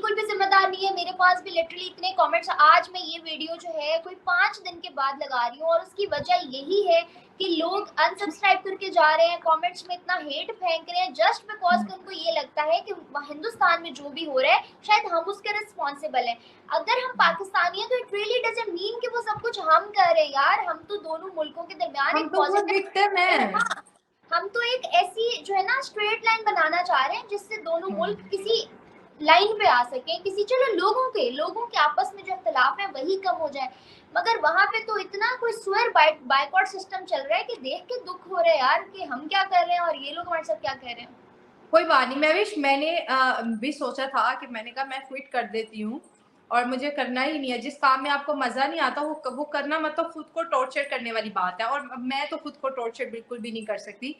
बिल्कुल भी जिम्मेदार नहीं है। मेरे पास भी लिटरली इतने कमेंट्स, आज मैं ये वीडियो जो है कोई 5 दिन के बाद लगा रही हूँ और उसकी वजह यही है कि लोग अनसब्सक्राइब करके जा रहे हैं, कमेंट्स में इतना हेट फेंक रहे हैं जस्ट बिकॉज कि उनको ये लगता है कि हिंदुस्तान में जो भी हो रहा है शायद हम उसके रिस्पॉन्सिबल हैं। अगर हम पाकिस्तानी हैं तो इट रियली डजंट मीन कि वो सब कुछ हम कर रहे हैं यार। हम तो दोनों मुल्कों के दरमियान हम एक तो खुद पॉजिटिव, विक्टिम है। हम तो एक ऐसी जो है ना स्ट्रेट लाइन बनाना चाह रहे हैं जिससे दोनों मुल्क किसी लाइन पे आ सके, किसी चलो लोगों के आपस में जो इख्तलाफ है वही कम हो जाए। मगर वहां पे तो इतना कोई स्वेर बाइकआउट सिस्टम चल रहा है कि देख के दुख हो रहा है यार कि हम क्या कर रहे हैं और ये लोग हमारे साथ क्या कह रहे हैं। कोई बात नहीं, मैंने भी सोचा था कि मैंने कहा मैं क्विट कर देती हूँ और मुझे करना ही नहीं है। जिस काम में आपको मजा नहीं आता वो करना मतलब खुद को टॉर्चर करने वाली बात है, और मैं तो खुद को टॉर्चर बिल्कुल भी नहीं कर सकती।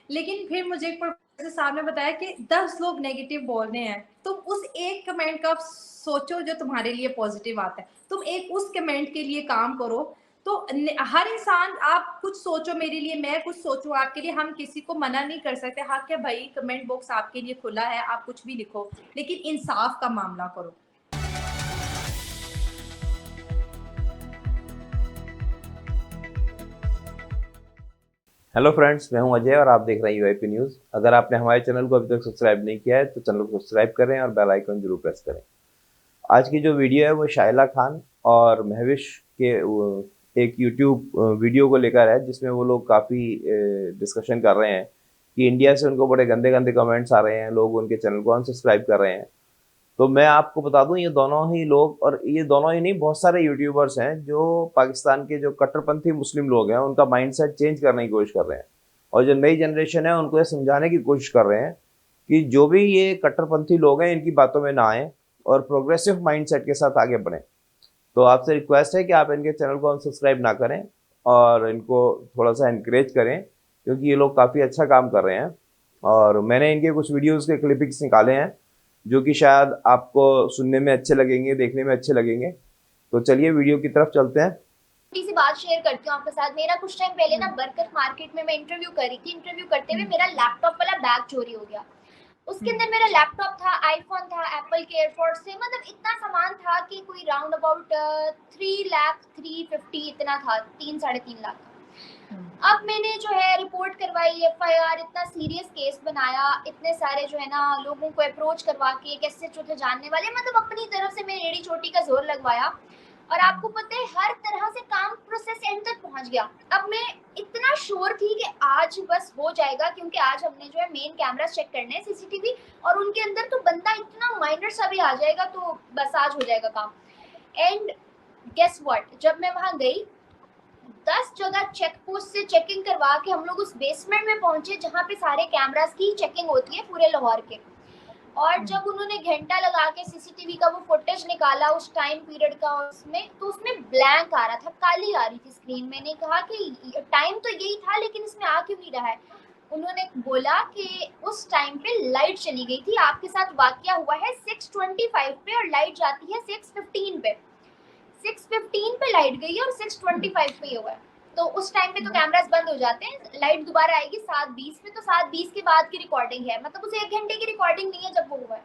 लेकिन फिर मुझे एक प्रोफेसर साहब ने बताया कि 10 लोग नेगेटिव बोल रहे हैं, तुम उस एक कमेंट का सोचो जो तुम्हारे लिए पॉजिटिव आता है, तुम एक उस कमेंट के लिए काम करो। तो हर इंसान, आप कुछ सोचो मेरे लिए, मैं कुछ सोचूं आपके लिए, हम किसी को मना नहीं कर सकते। हाँ क्या भाई, कमेंट बॉक्स आपके लिए खुला है, आप कुछ भी लिखो, लेकिन इंसाफ का मामला करो। हेलो फ्रेंड्स, मैं हूं अजय और आप देख रहे हैं यूआईपी न्यूज़। अगर आपने हमारे चैनल को अभी तक सब्सक्राइब नहीं किया है तो चैनल को सब्सक्राइब करें और बेल आइकन जरूर प्रेस करें। आज की जो वीडियो है वो शाइला खान और महविश के एक यूट्यूब वीडियो को लेकर है, जिसमें वो लोग काफ़ी डिस्कशन कर रहे हैं कि इंडिया से उनको बड़े गंदे गंदे कमेंट्स आ रहे हैं, लोग उनके चैनल को अनसब्सक्राइब कर रहे हैं। तो मैं आपको बता दूं, ये दोनों ही लोग, और ये दोनों ही नहीं, बहुत सारे यूट्यूबर्स हैं जो पाकिस्तान के जो कट्टरपंथी मुस्लिम लोग हैं उनका माइंडसेट चेंज करने की कोशिश कर रहे हैं, और जो नई जनरेशन है उनको ये समझाने की कोशिश कर रहे हैं कि जो भी ये कट्टरपंथी लोग हैं इनकी बातों में ना आए और प्रोग्रेसिव माइंडसेट के साथ आगे बढ़ें। तो आपसे रिक्वेस्ट है कि आप इनके चैनल को अनसब्सक्राइब ना करें और इनको थोड़ा सा इनक्रेज करें, क्योंकि ये लोग काफ़ी अच्छा काम कर रहे हैं। और मैंने इनके कुछ वीडियोज़ के क्लिपिंग्स निकाले हैं जो कि शायद आपको सुनने में अच्छे लगेंगे, देखने में अच्छे लगेंगे। तो चलिए वीडियो की तरफ चलते हैं। सी बात शेयर करती हूँ आपके साथ। मेरा कुछ टाइम पहले ना बरकत मार्केट में मैं इंटरव्यू कर रही थी, इंटरव्यू करते हुए मेरा लैपटॉप वाला बैग चोरी हो गया। उसके अंदर मेरा लैपटॉप था, आईफोन था, एप्पल के एयरफोर्स थे, मतलब इतना सामान था कि कोई राउंड अबाउट 3,350 इतना था, 3-3.5 लाख। अब मैंने जो है रिपोर्ट करवाई, एफआईआर, इतना सीरियस केस बनाया, इतने सारे जो है ना लोगों को अप्रोच करवा के, कैसे जो थे जानने वाले, मतलब अपनी तरफ से मैंने एड़ी चोटी का जोर लगवाया। और आपको पता है हर तरह से काम प्रोसेस एंड तक पहुंच गया। अब मैं इतना श्योर थी कि आज बस हो जाएगा, क्योंकि आज हमने जो है मेन कैमरा चेक करने हैं, सीसीटीवी, और उनके अंदर तो बंदा इतना माइनर सा भी आ जाएगा तो बस आज हो जाएगा काम। एंड गेस व्हाट, जब मैं वहां गई 10 जगह चेक पोस्ट से चेकिंग करवा के हम लोग उस बेसमेंट में पहुंचे जहाँ पे सारे कैमरास की चेकिंग होती है पूरे लाहौर के। और जब उन्होंने घंटा लगा के सीसीटीवी का वो फुटेज निकाला उस टाइम पीरियड का, उसमें तो उसमें ब्लैंक आ रहा था, काली आ रही थी स्क्रीन। मैंने कहा कि टाइम तो यही था लेकिन इसमें आ क्यों नहीं रहा है। उन्होंने बोला कि उस टाइम पे लाइट चली गई थी, आपके साथ वाकया हुआ है 6:25 पे और लाइट जाती है 6:15 पे। 6:15 पे लाइट गई है और 6:25 पे ही हुआ है। तो उस टाइम पे तो कैमरास बंद हो जाते हैं, लाइट दोबारा आएगी 7:20 पे, तो 7:20 के बाद की रिकॉर्डिंग है, मतलब उसे 1 घंटे की रिकॉर्डिंग नहीं है जब वो हुआ है।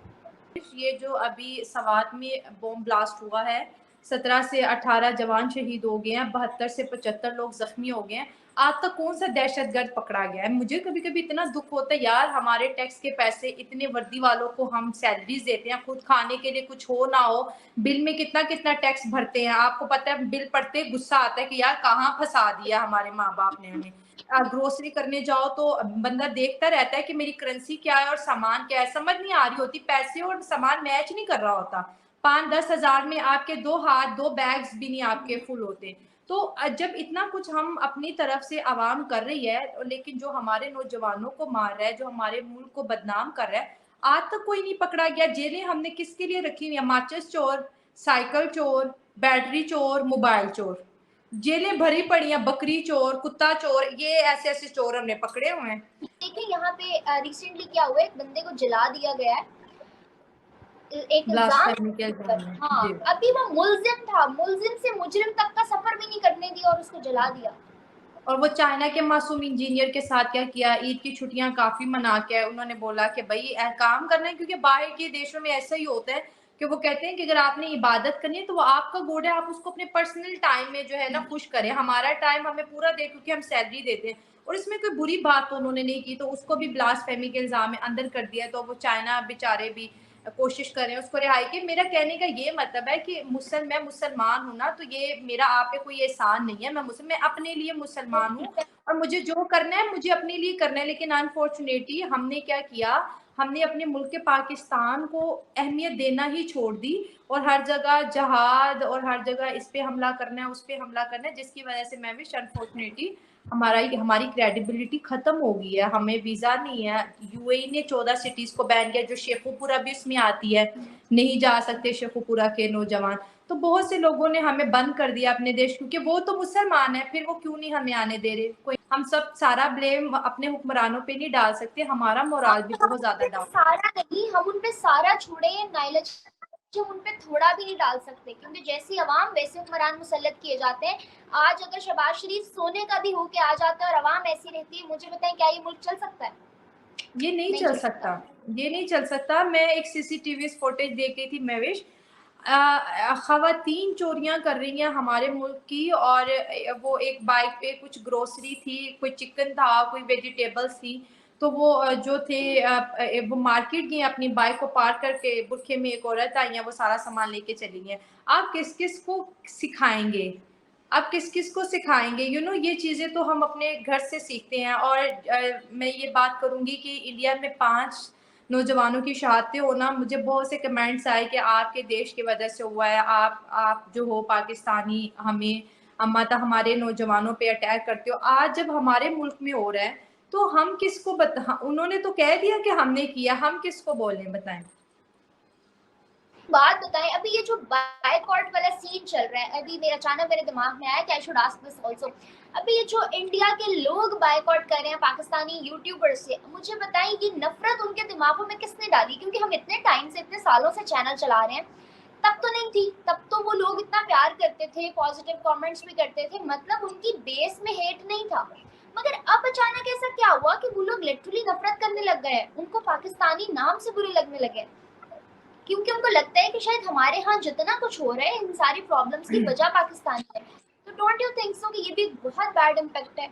ये जो अभी सवात में बॉम्ब ब्लास्ट हुआ है, 17 से 18 जवान शहीद हो गए हैं, 72 से 75 लोग जख्मी हो गए हैं। आज तक कौन सा दहशतगर्द पकड़ा गया है? मुझे कभी कभी इतना दुख होता है यार, हमारे टैक्स के पैसे, इतने वर्दी वालों को हम सैलरीज देते हैं, खुद खाने के लिए कुछ हो ना हो, बिल में कितना कितना टैक्स भरते हैं। आपको पता है, बिल पढ़ते गुस्सा आता है कि यार कहाँ फंसा दिया हमारे माँ बाप ने हमें। ग्रोसरी करने जाओ तो बंदा देखता रहता है कि मेरी करेंसी क्या है और सामान क्या है, समझ नहीं आ रही होती, पैसे और सामान मैच नहीं कर रहा होता। 5-10 हजार में आपके 2 हाथ 2 बैग्स भी नहीं आपके फुल होते। तो जब इतना कुछ हम अपनी तरफ से आवाम कर रही है, लेकिन जो हमारे नौजवानों को मार रहा है, जो हमारे मुल्क को बदनाम कर रहा है, आज तक कोई नहीं पकड़ा गया। जेलें हमने किसके लिए रखी हुई है? माचिस चोर, साइकिल चोर, बैटरी चोर, मोबाइल चोर, जेलें भरी पड़ी हैं। बकरी चोर, कुत्ता चोर, ये ऐसे ऐसे चोर हमने पकड़े हुए हैं। देखिए यहाँ पे रिसेंटली क्या हुआ है, एक बंदे को जला दिया गया है एक ब्लास्ट इल्जाम करने के पर। इल्जाम में हाँ, जी। अभी वो मुलजिम था, मुलजिम से मुजरिम तक का सफर भी नहीं करने दिया और उसको जला दिया। और वो चाइना के मासूम इंजीनियर के साथ क्या किया, ईद की छुट्टियां काफी मना के उन्होंने बोला कि भाई काम करना है, क्योंकि बाहर के देशों में ऐसा ही होता है कि वो कहते हैं कि अगर आपने इबादत करनी है तो वो आपका गुड है, आप उसको अपने पर्सनल टाइम में जो है ना खुश करें। हमारा टाइम हमें पूरा दे, क्योंकि हम सैलरी देते हैं। और इसमें कोई बुरी बात तो उन्होंने नहीं की, तो उसको भी ब्लास्फेमी के इल्ज़ाम में अंदर कर दिया, तो वो चाइना बेचारे भी कोशिश कर रहे हैं उसको रिहाई की। मेरा कहने का ये मतलब है कि मैं मुसलमान हूँ ना, तो ये मेरा आप पे कोई एहसान नहीं है, मैं अपने लिए मुसलमान हूँ और मुझे जो करना है मुझे अपने लिए करना है। लेकिन अनफॉर्चुनेटली हमने क्या किया, हमने अपने मुल्क के पाकिस्तान को अहमियत देना ही छोड़ दी और हर जगह जहाद और हर जगह इस पे हमला करना है, उस पे हमला करना है, जिसकी वजह से मैं भी अनफॉर्चुनेटली हमारी क्रेडिबिलिटी खत्म हो गई है। हमें वीजा नहीं है, यूएई ने 14 सिटीज को बैन किया, जो शेखुपुरा भी उसमें आती है, नहीं जा सकते शेखुपुरा के नौजवान। तो बहुत से लोगों ने हमें बंद कर दिया अपने देश, क्योंकि वो तो मुसलमान है, फिर वो क्यों नहीं हमें आने दे रहे। कोई हम सब सारा ब्लेम अपने हुक्मरानों पे नहीं डाल सकते, हमारा मोराल भी बहुत ज्यादा डाउन। सारा नहीं, हम उन पे सारा छोड़े, नाइलज हम उन पे थोड़ा भी नहीं डाल सकते, क्योंकि जैसी अवाम वैसे हुक्मरान मुसल्लत किए जाते हैं। आज अगर शहबाज शरीफ सोने का भी होके आ जाता है और अवाम ऐसी रहती है, मुझे बताएं क्या ये मुल्क चल सकता है? ये नहीं चल सकता, ये नहीं चल सकता। मैं एक सीसीटीवी फुटेज देख रही थी महविश, खवातीन चोरियां कर रही हैं हमारे मुल्क की, और वो एक बाइक पे कुछ ग्रोसरी थी, कोई चिकन था, कोई वेजिटेबल्स थी, तो वो जो थे वो मार्केट गई, अपनी बाइक को पार्क करके बुरखे में एक औरत आई है, वो सारा सामान लेके चली गई। आप किस किस को सिखाएंगे, आप किस किस को सिखाएंगे? ये चीज़ें तो हम अपने घर से सीखते हैं। और मैं ये बात करूंगी कि इंडिया में 5 नौजवानों की शहादतें होना, मुझे बहुत से कमेंट्स आए कि आपके देश की वजह से हुआ है, आप जो हो पाकिस्तानी हमें हमारे नौजवानों पे अटैक करते हो। आज जब हमारे मुल्क में हो रहा है तो हम किसको उन्होंने तो कह दिया कि हमने किया, हम किसको बोलें, बताएं। बात बताएं, अभी ये जो बायकॉट वाला सीन चल रहा है, अभी मेरे अचानक मेरे दिमाग में आया कि I should ask this also. अभी ये जो इंडिया के लोग बायकॉट कर रहे हैं पाकिस्तानी यूट्यूबर से, मुझे बताएं ये नफरत उनके दिमागों में किसने डाली? क्योंकि हम इतने टाइम से, इतने सालों से चैनल चला रहे हैं, तब तो नहीं थी। तब तो वो लोग इतना प्यार करते थे, पॉजिटिव कमेंट्स भी करते थे, मतलब उनकी बेस में हेट नहीं था। मगर अब अचानक ऐसा क्या हुआ कि वो लोग लिटरली नफरत करने लग गए हैं, उनको पाकिस्तानी नाम से बुरे लगने लगे, क्योंकि उनको लगता है कि शायद हमारे यहाँ जितना कुछ हो रहा है इन सारी प्रॉब्लम्स की वजह पाकिस्तान है। तो डोंट यू थिंक सो कि ये भी बहुत बैड इम्पैक्ट है?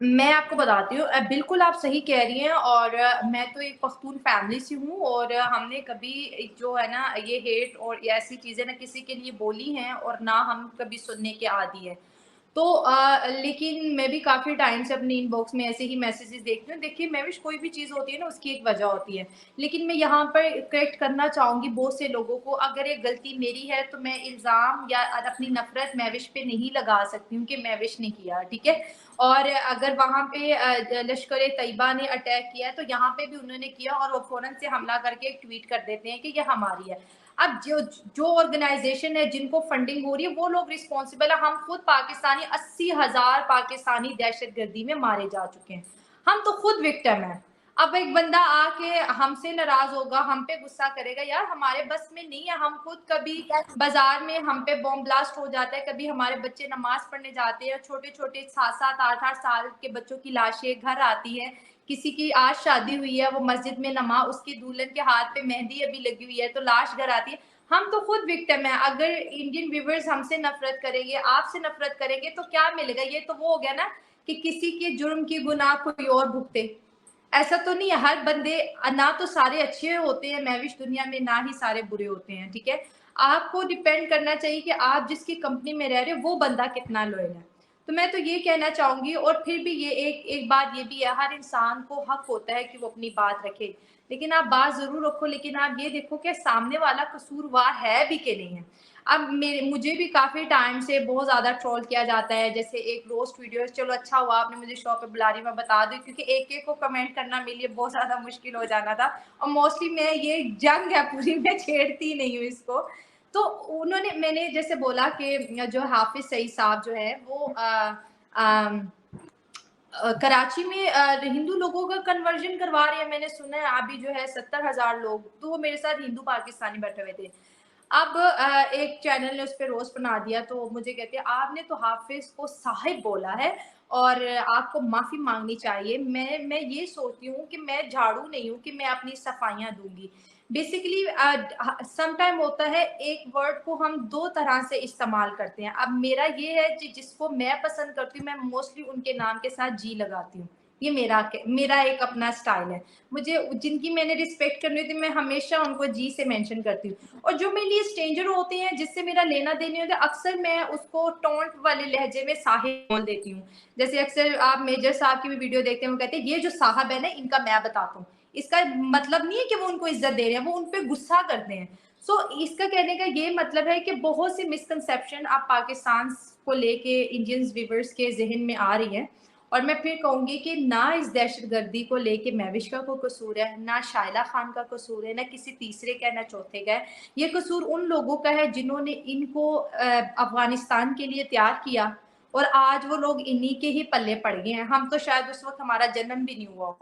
मैं आपको बताती हूँ, बिल्कुल आप सही कह रही हैं। और मैं तो एक पख्तून फैमिली से हूँ, और हमने कभी जो है ना ये हेट और ये ऐसी चीज़ें ना किसी के लिए बोली हैं, और ना हम कभी सुनने के आदी है। तो लेकिन मैं भी काफ़ी टाइम से अपने इनबॉक्स में ऐसे ही मैसेजेस देखती हूँ। देखिए महविश, कोई भी चीज़ होती है ना उसकी एक वजह होती है, लेकिन मैं यहाँ पर करेक्ट करना चाहूँगी बहुत से लोगों को। अगर ये गलती मेरी है तो मैं इल्ज़ाम या अपनी नफरत महविश पे नहीं लगा सकती हूँ कि महविश ने किया, ठीक है। और अगर वहाँ पे लश्कर तैयबा ने अटैक किया तो यहाँ पे भी उन्होंने किया, और वो फ़ौरन से हमला करके एक ट्वीट कर देते हैं कि ये हमारी है। अब जो ऑर्गेनाइजेशन है जिनको फंडिंग हो रही है वो लोग रिस्पॉन्सिबल है। हम खुद पाकिस्तानी 80,000 पाकिस्तानी दहशतगर्दी में मारे जा चुके हैं, हम तो खुद विक्टिम है। अब एक बंदा आके हमसे नाराज होगा, हम पे गुस्सा करेगा, यार हमारे बस में नहीं है। हम खुद कभी बाजार में हम पे बॉम्ब ब्लास्ट हो जाता है, कभी हमारे बच्चे नमाज पढ़ने जाते हैं, छोटे छोटे 7-7 8-8 साल के बच्चों की लाशें घर आती है। किसी की आज शादी हुई है, वो मस्जिद में नमाज, उसकी दुल्हन के हाथ पे मेहंदी अभी लगी हुई है, तो लाश घर आती है। हम तो खुद विक्टिम है। अगर इंडियन व्यूवर्स हमसे नफरत करेंगे, आपसे नफरत करेंगे, तो क्या मिलेगा? ये तो वो हो गया ना कि किसी के जुर्म की गुनाह कोई और भुगते। ऐसा तो नहीं है, हर बंदे ना तो सारे अच्छे होते हैं महविश दुनिया में, ना ही सारे बुरे होते हैं, ठीक है। आपको डिपेंड करना चाहिए कि आप जिसकी कंपनी में रह रहे हो वो बंदा कितना लॉयल है। तो मैं तो ये कहना चाहूंगी। और फिर भी ये एक बात ये भी है, हर इंसान को हक होता है कि वो अपनी बात रखे, लेकिन आप बात जरूर रखो, लेकिन आप ये देखो कि सामने वाला कसूरवार है भी कि नहीं है। अब मुझे भी काफी टाइम से बहुत ज्यादा ट्रोल किया जाता है, जैसे एक रोस्ट वीडियो। चलो अच्छा हुआ आपने मुझे शो पे बुला रही, मैं बता दूं, क्योंकि एक एक को कमेंट करना मेरे लिए बहुत ज्यादा मुश्किल हो जाना था। और मोस्टली मैं ये जंग है पूरी, मैं छेड़ती नहीं हूँ इसको। तो मैंने जैसे बोला कि जो हाफिज सईद साहब जो है वो कराची में हिंदू लोगों का कन्वर्जन करवा रहे हैं। मैंने सुना है अभी जो है 70,000 लोग, तो वो मेरे साथ हिंदू पाकिस्तानी बैठे हुए थे। अब एक चैनल ने उस पर रोस्ट बना दिया, तो मुझे कहते हैं आपने तो हाफिज को साहिब बोला है और आपको माफी मांगनी चाहिए। मैं ये सोचती हूँ कि मैं झाड़ू नहीं हूँ कि मैं अपनी सफाइयाँ दूंगी। बेसिकली सम टाइम होता है एक वर्ड को हम दो तरह से इस्तेमाल करते हैं। अब मेरा ये है कि जिसको मैं पसंद करती हूँ मैं मोस्टली उनके नाम के साथ जी लगाती हूँ। ये मेरा एक अपना स्टाइल है। मुझे जिनकी मैंने रिस्पेक्ट करनी होती है मैं हमेशा उनको जी से मेंशन करती हूँ। और जो मेरे लिए स्ट्रेंजर होते हैं जिससे मेरा लेना देनी होता है अक्सर मैं उसको टोंट वाले लहजे में साहिब बोल देती हूँ। जैसे अक्सर आप मेजर साहब की भी वीडियो देखते हैं वो कहते हैं ये जो साहब है ना इनका मैं बताता हूँ। इसका मतलब नहीं है कि वो उनको इज्जत दे रहे हैं, वो उन पे गुस्सा करते हैं। इसका कहने का ये मतलब है कि बहुत सी मिसकंसेप्शन आप पाकिस्तान को लेके इंडियंस व्यूवर्स के जहन में आ रही है। और मैं फिर कहूंगी कि ना इस दहशतगर्दी को लेके महविश का कोई कसूर है, ना शाइला खान का कसूर है, ना किसी तीसरे का, ना चौथे का है। ये कसूर उन लोगों का है जिन्होंने इनको अफगानिस्तान के लिए तैयार किया और आज वो लोग इन्हीं के ही पल्ले पड़ गए हैं। हम तो शायद उस वक्त हमारा जन्म भी नहीं हुआ।